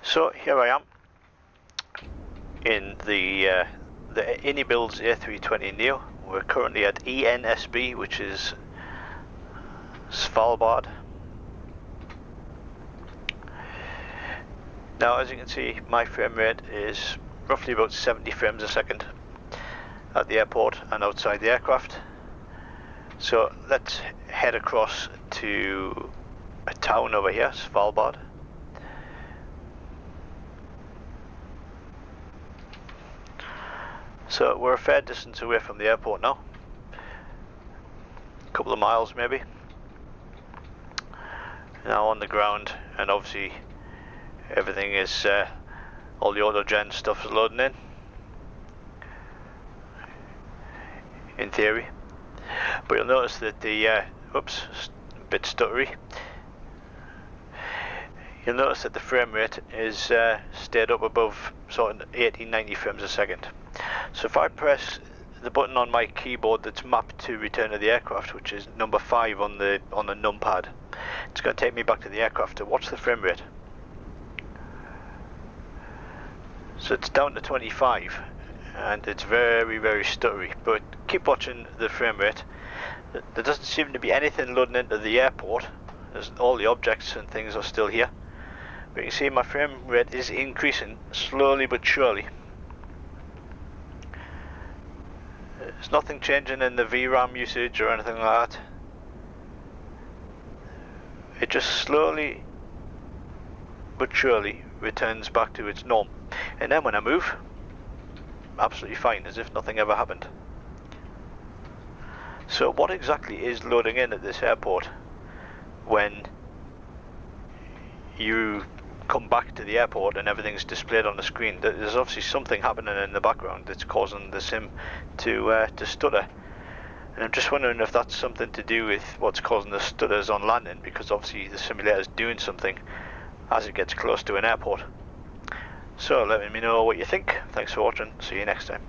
So here I am in the Inibuilds A320neo. We're currently at ENSB, which is Svalbard. Now, as you can see, my frame rate is roughly about 70 frames a second at the airport and outside the aircraft. So let's head across to a town over here, Svalbard. So we're a fair distance away from the airport now, a couple of miles maybe. Now on the ground, and obviously everything is, all the autogen stuff is loading in theory. But you'll notice that the, oops, a bit stuttery. You'll notice that the frame rate is stayed up above sort of 80-90 frames a second. So if I press the button on my keyboard that's mapped to return to the aircraft, which is number 5 on the numpad, it's going to take me back to the aircraft to watch the frame rate. So it's down to 25 and it's very, very stuttery, but keep watching the frame rate. There doesn't seem to be anything loading into the airport, as all the objects and things are still here. But you can see my frame rate is increasing slowly but surely. There's nothing changing in the VRAM usage or anything like that. It just slowly but surely returns back to its norm. And then when I move, absolutely fine, as if nothing ever happened. So what exactly is loading in at this airport when you come back to the airport and everything's displayed on the screen? There's obviously something happening in the background that's causing the sim to stutter. And I'm just wondering if that's something to do with what's causing the stutters on landing, because obviously the simulator's doing something as it gets close to an airport. So let me know what you think. Thanks for watching. See you next time.